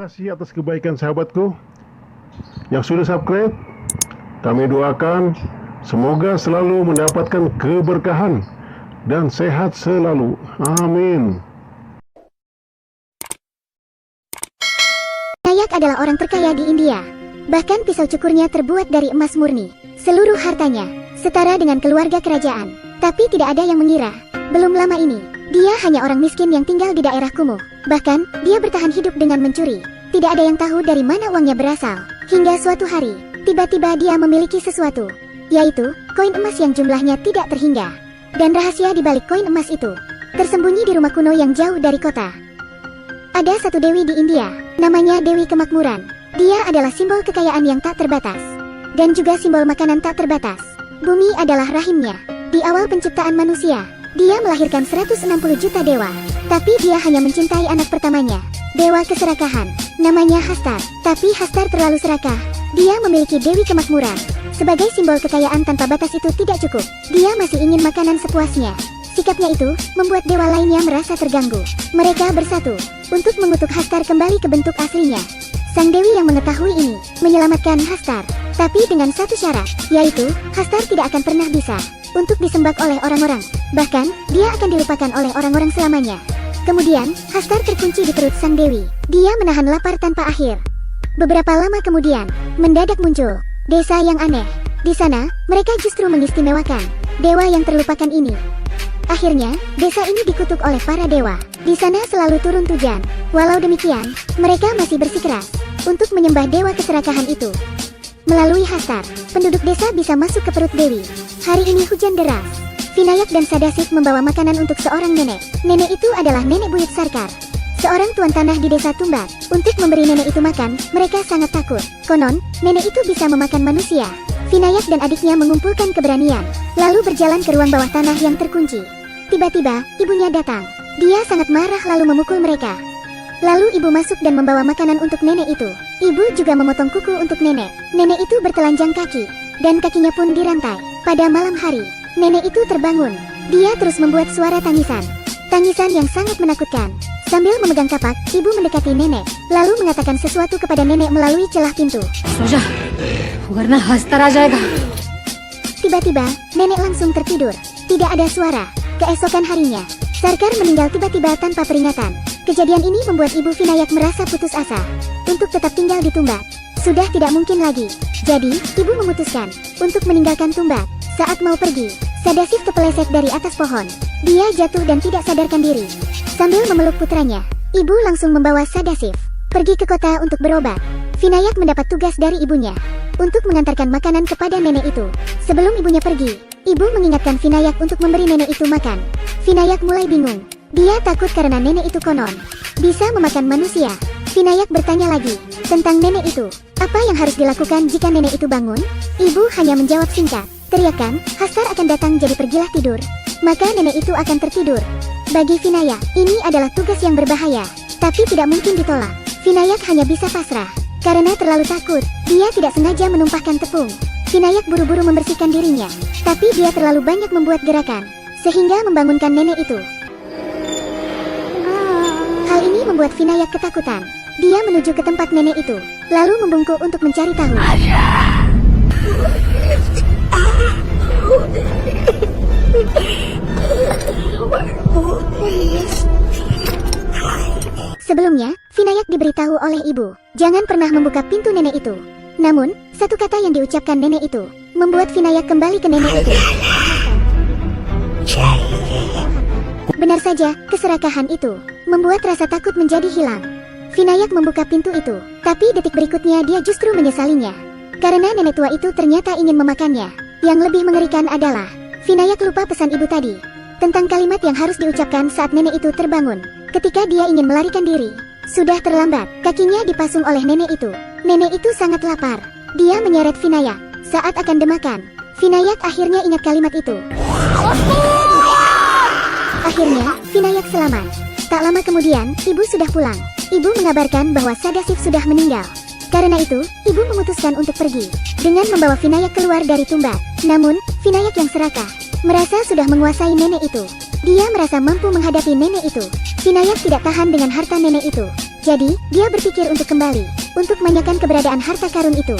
Terima kasih atas kebaikan sahabatku yang sudah subscribe. Kami doakan semoga selalu mendapatkan keberkahan dan sehat selalu. Amin. Vinayak adalah orang terkaya di India. Bahkan pisau cukurnya terbuat dari emas murni. Seluruh hartanya setara dengan keluarga kerajaan. Tapi tidak ada yang mengira, belum lama ini, dia hanya orang miskin yang tinggal di daerah kumuh. Bahkan, dia bertahan hidup dengan mencuri. Tidak ada yang tahu dari mana uangnya berasal. Hingga suatu hari, tiba-tiba dia memiliki sesuatu, yaitu koin emas yang jumlahnya tidak terhingga. Dan rahasia di balik koin emas itu tersembunyi di rumah kuno yang jauh dari kota. Ada satu dewi di India, namanya Dewi Kemakmuran. Dia adalah simbol kekayaan yang tak terbatas, dan juga simbol makanan tak terbatas. Bumi adalah rahimnya. Di awal penciptaan manusia, dia melahirkan 160 juta dewa. Tapi dia hanya mencintai anak pertamanya, dewa keserakahan, namanya Hastar. Tapi Hastar terlalu serakah. Dia memiliki Dewi Kemakmuran. Sebagai simbol kekayaan tanpa batas itu tidak cukup. Dia masih ingin makanan sepuasnya. Sikapnya itu membuat dewa lainnya merasa terganggu. Mereka bersatu untuk mengutuk Hastar kembali ke bentuk aslinya. Sang dewi yang mengetahui ini menyelamatkan Hastar, tapi dengan satu syarat, yaitu Hastar tidak akan pernah bisa untuk disembah oleh orang-orang. Bahkan, dia akan dilupakan oleh orang-orang selamanya. Kemudian, Hastar terkunci di perut sang dewi. Dia menahan lapar tanpa akhir. Beberapa lama kemudian, mendadak muncul desa yang aneh. Di sana, mereka justru mengistimewakan dewa yang terlupakan ini. Akhirnya, desa ini dikutuk oleh para dewa. Di sana selalu turun hujan. Walau demikian, mereka masih bersikeras untuk menyembah dewa keserakahan itu. Melalui Hastar, penduduk desa bisa masuk ke perut dewi. Hari ini hujan deras. Vinayak dan Sadasif membawa makanan untuk seorang nenek. Nenek itu adalah Nenek Buyut Sarkar, seorang tuan tanah di desa Tumbat. Untuk memberi nenek itu makan, mereka sangat takut. Konon, nenek itu bisa memakan manusia. Vinayak dan adiknya mengumpulkan keberanian, lalu berjalan ke ruang bawah tanah yang terkunci. Tiba-tiba, ibunya datang. Dia sangat marah lalu memukul mereka. Lalu ibu masuk dan membawa makanan untuk nenek itu. Ibu juga memotong kuku untuk nenek. Nenek itu bertelanjang kaki, dan kakinya pun dirantai. Pada malam hari, nenek itu terbangun. Dia terus membuat suara tangisan. Tangisan yang sangat menakutkan. Sambil memegang kapak, ibu mendekati nenek, lalu mengatakan sesuatu kepada nenek melalui celah pintu. Soja, karena Hastar aja. Tiba-tiba, nenek langsung tertidur. Tidak ada suara. Keesokan harinya, Sarkar meninggal tiba-tiba tanpa peringatan. Kejadian ini membuat ibu Vinayak merasa putus asa untuk tetap tinggal di Tumbat. Sudah tidak mungkin lagi. Jadi, ibu memutuskan untuk meninggalkan Tumbat. Saat mau pergi, Sadasif terpeleset dari atas pohon. Dia jatuh dan tidak sadarkan diri. Sambil memeluk putranya, ibu langsung membawa Sadasif pergi ke kota untuk berobat. Vinayak mendapat tugas dari ibunya untuk mengantarkan makanan kepada nenek itu. Sebelum ibunya pergi, ibu mengingatkan Vinayak untuk memberi nenek itu makan. Vinayak mulai bingung. Dia takut karena nenek itu konon bisa memakan manusia. Vinayak bertanya lagi tentang nenek itu. Apa yang harus dilakukan jika nenek itu bangun? Ibu hanya menjawab singkat. Teriakan, Hastar akan datang jadi pergilah tidur. Maka nenek itu akan tertidur. Bagi Vinayak, ini adalah tugas yang berbahaya, tapi tidak mungkin ditolak. Vinayak hanya bisa pasrah. Karena terlalu takut, dia tidak sengaja menumpahkan tepung. Vinayak buru-buru membersihkan dirinya, tapi dia terlalu banyak membuat gerakan, sehingga membangunkan nenek itu. Hal ini membuat Vinayak ketakutan. Dia menuju ke tempat nenek itu, lalu membungkuk untuk mencari tahu. Sebelumnya, Vinayak diberitahu oleh ibu, jangan pernah membuka pintu nenek itu. Namun, satu kata yang diucapkan nenek itu membuat Vinayak kembali ke nenek itu. Benar saja, keserakahan itu membuat rasa takut menjadi hilang. Vinayak membuka pintu itu, tapi detik berikutnya dia justru menyesalinya. Karena nenek tua itu ternyata ingin memakannya. Yang lebih mengerikan adalah, Vinayak lupa pesan ibu tadi tentang kalimat yang harus diucapkan saat nenek itu terbangun. Ketika dia ingin melarikan diri, sudah terlambat. Kakinya dipasung oleh nenek itu. Nenek itu sangat lapar. Dia menyeret Vinayak. Saat akan demakan, Vinayak akhirnya ingat kalimat itu. Akhirnya, Vinayak selamat. Tak lama kemudian, ibu sudah pulang. Ibu mengabarkan bahwa Sadasif sudah meninggal. Karena itu, ibu memutuskan untuk pergi dengan membawa Vinayak keluar dari Tumbat. Namun, Vinayak yang serakah merasa sudah menguasai nenek itu. Dia merasa mampu menghadapi nenek itu. Vinayak tidak tahan dengan harta nenek itu. Jadi, dia berpikir untuk kembali, untuk menanyakan keberadaan harta karun itu.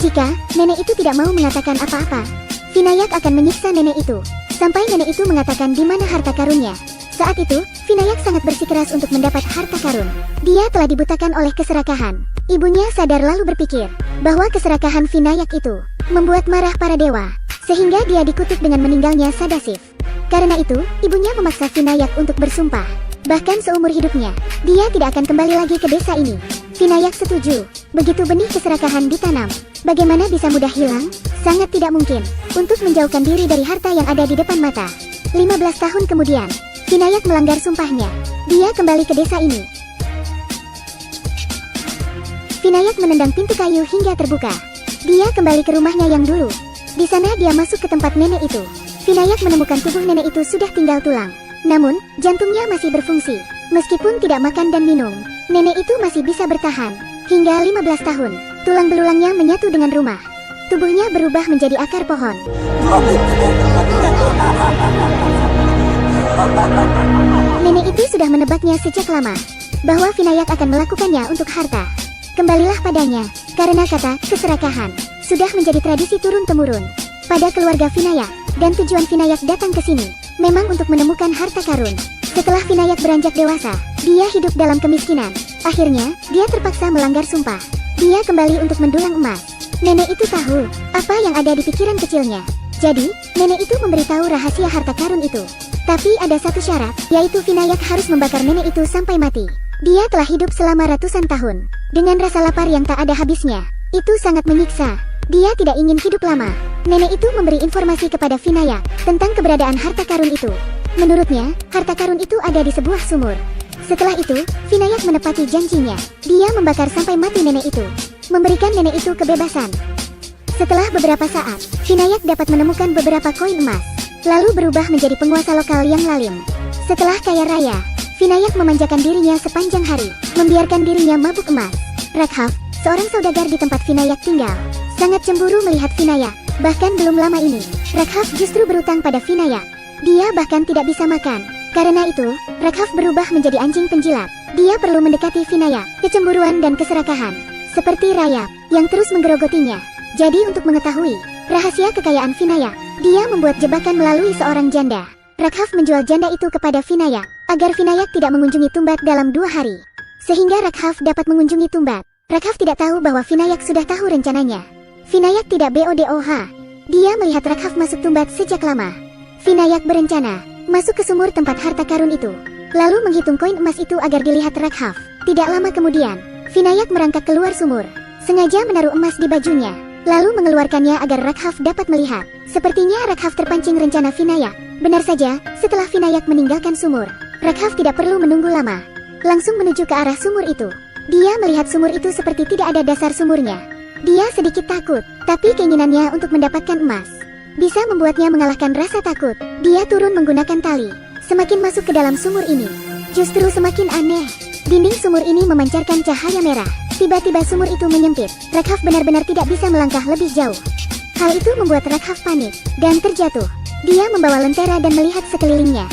Jika nenek itu tidak mau mengatakan apa-apa, Vinayak akan menyiksa nenek itu, sampai nenek itu mengatakan di mana harta karunnya. Saat itu, Vinayak sangat bersikeras untuk mendapat harta karun. Dia telah dibutakan oleh keserakahan. Ibunya sadar lalu berpikir bahwa keserakahan Vinayak itu membuat marah para dewa, sehingga dia dikutuk dengan meninggalnya Sadashiv. Karena itu, ibunya memaksa Vinayak untuk bersumpah. Bahkan seumur hidupnya, dia tidak akan kembali lagi ke desa ini. Vinayak setuju. Begitu benih keserakahan ditanam, bagaimana bisa mudah hilang? Sangat tidak mungkin untuk menjauhkan diri dari harta yang ada di depan mata. 15 tahun kemudian, Vinayak melanggar sumpahnya. Dia kembali ke desa ini. Vinayak menendang pintu kayu hingga terbuka. Dia kembali ke rumahnya yang dulu. Di sana dia masuk ke tempat nenek itu. Vinayak menemukan tubuh nenek itu sudah tinggal tulang. Namun, jantungnya masih berfungsi. Meskipun tidak makan dan minum, nenek itu masih bisa bertahan. Hingga 15 tahun, tulang belulangnya menyatu dengan rumah. Tubuhnya berubah menjadi akar pohon. Nenek itu sudah menebaknya sejak lama, bahwa Vinayak akan melakukannya untuk harta. Kembalilah padanya, karena kata keserakahan sudah menjadi tradisi turun-temurun pada keluarga Vinayak, dan tujuan Vinayak datang ke sini memang untuk menemukan harta karun. Setelah Vinayak beranjak dewasa, dia hidup dalam kemiskinan. Akhirnya, dia terpaksa melanggar sumpah. Dia kembali untuk mendulang emas. Nenek itu tahu apa yang ada di pikiran kecilnya. Jadi, nenek itu memberitahu rahasia harta karun itu. Tapi ada satu syarat, yaitu Vinayak harus membakar nenek itu sampai mati. Dia telah hidup selama ratusan tahun, dengan rasa lapar yang tak ada habisnya. Itu sangat menyiksa. Dia tidak ingin hidup lama. Nenek itu memberi informasi kepada Vinayak tentang keberadaan harta karun itu. Menurutnya, harta karun itu ada di sebuah sumur. Setelah itu, Vinayak menepati janjinya. Dia membakar sampai mati nenek itu, memberikan nenek itu kebebasan. Setelah beberapa saat, Vinayak dapat menemukan beberapa koin emas, lalu berubah menjadi penguasa lokal yang lalim. Setelah kaya raya, Vinayak memanjakan dirinya sepanjang hari, membiarkan dirinya mabuk emas. Rakhav, seorang saudagar di tempat Vinayak tinggal, sangat cemburu melihat Vinayak. Bahkan belum lama ini, Rakhav justru berutang pada Vinayak. Dia bahkan tidak bisa makan. Karena itu, Rakhav berubah menjadi anjing penjilat. Dia perlu mendekati Vinayak. Kecemburuan dan keserakahan, seperti Rayap, yang terus menggerogotinya. Jadi untuk mengetahui rahasia kekayaan Vinayak, dia membuat jebakan melalui seorang janda. Rakhav menjual janda itu kepada Vinayak, agar Vinayak tidak mengunjungi Tumbat dalam 2 hari. Sehingga Rakhav dapat mengunjungi Tumbat. Rakhav tidak tahu bahwa Vinayak sudah tahu rencananya. Vinayak tidak bodoh. Dia melihat Rakhav masuk Tumbat sejak lama. Vinayak berencana masuk ke sumur tempat harta karun itu, lalu menghitung koin emas itu agar dilihat Rakhav. Tidak lama kemudian, Vinayak merangkak keluar sumur, sengaja menaruh emas di bajunya, lalu mengeluarkannya agar Rakhav dapat melihat. Sepertinya Rakhav terpancing rencana Vinayak. Benar saja, setelah Vinayak meninggalkan sumur, Rakhav tidak perlu menunggu lama, langsung menuju ke arah sumur itu. Dia melihat sumur itu seperti tidak ada dasar sumurnya. Dia sedikit takut, tapi keinginannya untuk mendapatkan emas bisa membuatnya mengalahkan rasa takut. Dia turun menggunakan tali. Semakin masuk ke dalam sumur ini, justru semakin aneh. Dinding sumur ini memancarkan cahaya merah. Tiba-tiba sumur itu menyempit. Rakhav benar-benar tidak bisa melangkah lebih jauh. Hal itu membuat Rakhav panik dan terjatuh. Dia membawa lentera dan melihat sekelilingnya.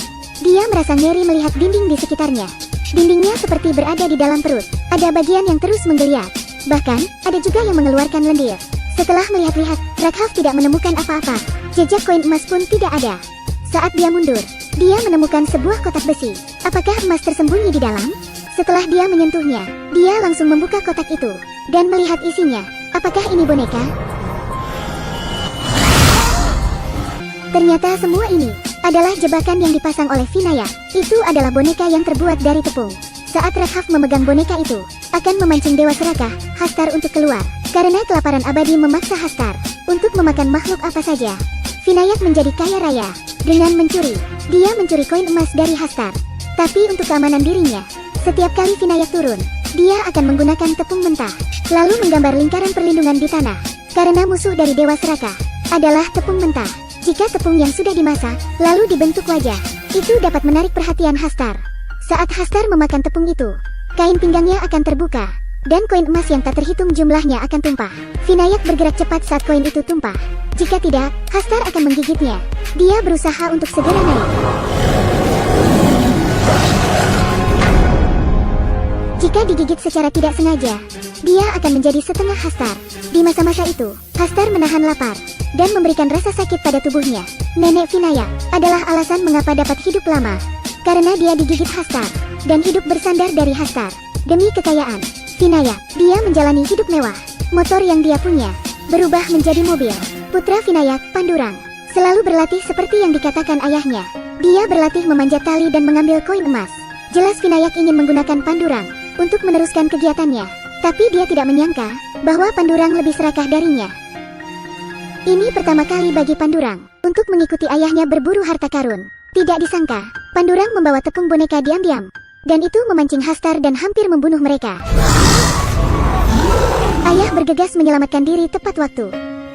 Dia merasa ngeri melihat dinding di sekitarnya. Dindingnya seperti berada di dalam perut. Ada bagian yang terus menggeliat. Bahkan, ada juga yang mengeluarkan lendir. Setelah melihat-lihat, Rakhav tidak menemukan apa-apa. Jejak koin emas pun tidak ada. Saat dia mundur, dia menemukan sebuah kotak besi. Apakah emas tersembunyi di dalam? Setelah dia menyentuhnya, dia langsung membuka kotak itu dan melihat isinya. Apakah ini boneka? Ternyata semua ini adalah jebakan yang dipasang oleh Vinayak. Itu adalah boneka yang terbuat dari tepung. Saat Rakhav memegang boneka itu, akan memancing Dewa Serakah, Hastar untuk keluar. Karena kelaparan abadi memaksa Hastar untuk memakan makhluk apa saja. Vinayak menjadi kaya raya dengan mencuri. Dia mencuri koin emas dari Hastar. Tapi untuk keamanan dirinya, setiap kali Vinayak turun, dia akan menggunakan tepung mentah, lalu menggambar lingkaran perlindungan di tanah. Karena musuh dari Dewa Serakah adalah tepung mentah. Jika tepung yang sudah dimasak, lalu dibentuk wajah, itu dapat menarik perhatian Hastar. Saat Hastar memakan tepung itu, kain pinggangnya akan terbuka, dan koin emas yang tak terhitung jumlahnya akan tumpah. Vinayak bergerak cepat saat koin itu tumpah. Jika tidak, Hastar akan menggigitnya. Dia berusaha untuk segera naik. Jika digigit secara tidak sengaja, dia akan menjadi setengah Hastar. Di masa-masa itu, Hastar menahan lapar dan memberikan rasa sakit pada tubuhnya. Nenek Vinayak adalah alasan mengapa dapat hidup lama, karena dia digigit Hastar dan hidup bersandar dari Hastar. Demi kekayaan, Vinayak, dia menjalani hidup mewah. Motor yang dia punya berubah menjadi mobil. Putra Vinayak, Pandurang, selalu berlatih seperti yang dikatakan ayahnya. Dia berlatih memanjat tali dan mengambil koin emas. Jelas Vinayak ingin menggunakan Pandurang untuk meneruskan kegiatannya, tapi dia tidak menyangka bahwa Pandurang lebih serakah darinya. Ini pertama kali bagi Pandurang untuk mengikuti ayahnya berburu harta karun. Tidak disangka, Pandurang membawa tepung boneka diam-diam, dan itu memancing Hastar dan hampir membunuh mereka. Ayah bergegas menyelamatkan diri tepat waktu.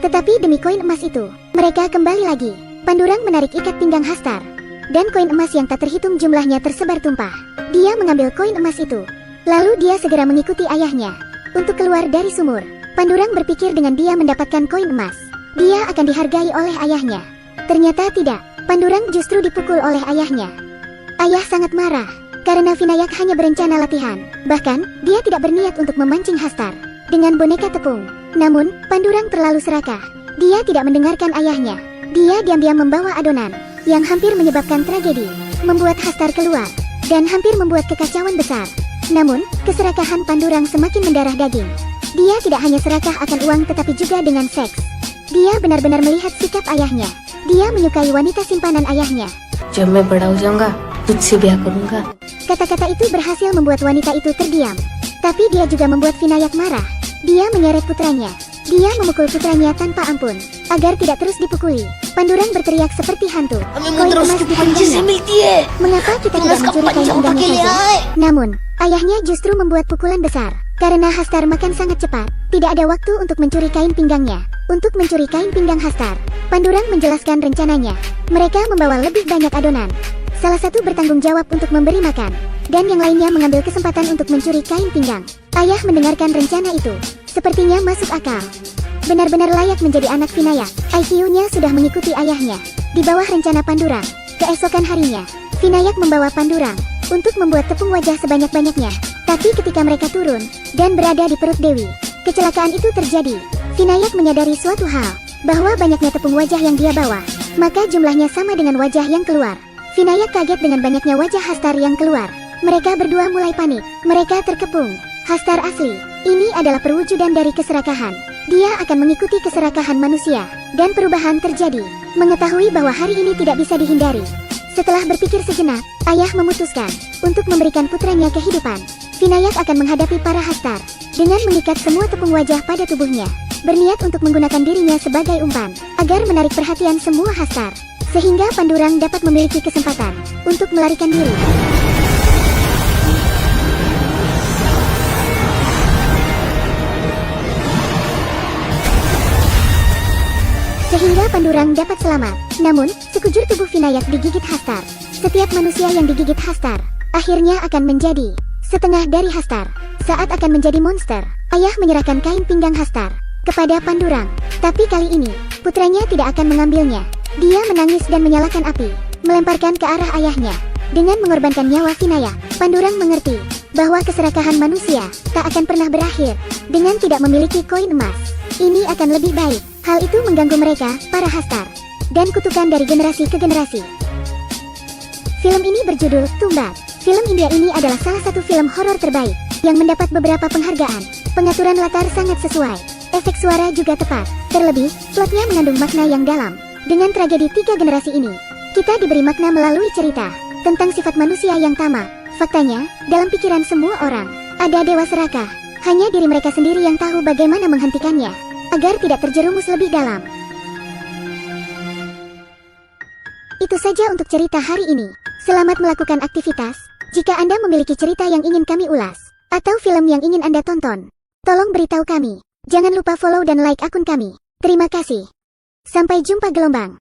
Tetapi demi koin emas itu, mereka kembali lagi. Pandurang menarik ikat pinggang Hastar, dan koin emas yang tak terhitung jumlahnya tersebar tumpah. Dia mengambil koin emas itu. Lalu dia segera mengikuti ayahnya untuk keluar dari sumur. Pandurang berpikir dengan dia mendapatkan koin emas, dia akan dihargai oleh ayahnya. Ternyata tidak, Pandurang justru dipukul oleh ayahnya. Ayah sangat marah, karena Vinayak hanya berencana latihan. Bahkan, dia tidak berniat untuk memancing Hastar dengan boneka tepung. Namun, Pandurang terlalu serakah. Dia tidak mendengarkan ayahnya. Dia diam-diam membawa adonan yang hampir menyebabkan tragedi, membuat Hastar keluar, dan hampir membuat kekacauan besar. Namun, keserakahan Pandurang semakin mendarah daging. Dia tidak hanya serakah akan uang tetapi juga dengan seks. Dia benar-benar melihat sikap ayahnya. Dia menyukai wanita simpanan ayahnya. जब मैं बड़ा हो जाऊंगा तुझसे ब्याह करूंगा. Kata-kata itu berhasil membuat wanita itu terdiam. Tapi dia juga membuat Vinayak marah. Dia menyeret putranya. Dia memukul putranya tanpa ampun, agar tidak terus dipukuli. Pandurang berteriak seperti hantu. Koin emas di pinggangnya. Mengapa kita tidak mencuri kain pinggangnya saja? Namun, ayahnya justru membuat pukulan besar. Karena Hastar makan sangat cepat, tidak ada waktu untuk mencuri kain pinggangnya. Untuk mencuri kain pinggang Hastar, Pandurang menjelaskan rencananya. Mereka membawa lebih banyak adonan. Salah satu bertanggung jawab untuk memberi makan, dan yang lainnya mengambil kesempatan untuk mencuri kain pinggang. Ayah mendengarkan rencana itu. Sepertinya masuk akal. Benar-benar layak menjadi anak Vinayak. IQ-nya sudah mengikuti ayahnya. Di bawah rencana Pandurang, keesokan harinya, Vinayak membawa Pandurang untuk membuat tepung wajah sebanyak-banyaknya. Tapi ketika mereka turun dan berada di perut Dewi, kecelakaan itu terjadi. Vinayak menyadari suatu hal, bahwa banyaknya tepung wajah yang dia bawa, maka jumlahnya sama dengan wajah yang keluar. Vinayak kaget dengan banyaknya wajah Hastar yang keluar. Mereka berdua mulai panik. Mereka terkepung. Hastar asli, ini adalah perwujudan dari keserakahan. Dia akan mengikuti keserakahan manusia, dan perubahan terjadi. Mengetahui bahwa hari ini tidak bisa dihindari. Setelah berpikir sejenak, ayah memutuskan untuk memberikan putranya kehidupan. Vinayak akan menghadapi para Hastar dengan mengikat semua tepung wajah pada tubuhnya. Berniat untuk menggunakan dirinya sebagai umpan, agar menarik perhatian semua Hastar, sehingga Pandurang dapat memiliki kesempatan untuk melarikan diri. Sehingga Pandurang dapat selamat. Namun, sekujur tubuh Vinayak digigit Hastar. Setiap manusia yang digigit Hastar, akhirnya akan menjadi setengah dari Hastar. Saat akan menjadi monster, ayah menyerahkan kain pinggang Hastar kepada Pandurang. Tapi kali ini, putranya tidak akan mengambilnya. Dia menangis dan menyalakan api, melemparkan ke arah ayahnya. Dengan mengorbankan nyawa Vinayak, Pandurang mengerti bahwa keserakahan manusia tak akan pernah berakhir dengan tidak memiliki koin emas. Ini akan lebih baik. Hal itu mengganggu mereka, para Hastar, dan kutukan dari generasi ke generasi. Film ini berjudul Tumbat. Film India ini adalah salah satu film horor terbaik yang mendapat beberapa penghargaan. Pengaturan latar sangat sesuai. Efek suara juga tepat. Terlebih, plotnya mengandung makna yang dalam. Dengan tragedi 3 generasi ini, kita diberi makna melalui cerita tentang sifat manusia yang tamak. Faktanya, dalam pikiran semua orang, ada dewa serakah. Hanya diri mereka sendiri yang tahu bagaimana menghentikannya, agar tidak terjerumus lebih dalam. Itu saja untuk cerita hari ini. Selamat melakukan aktivitas. Jika Anda memiliki cerita yang ingin kami ulas, atau film yang ingin Anda tonton, tolong beritahu kami. Jangan lupa follow dan like akun kami. Terima kasih. Sampai jumpa gelombang.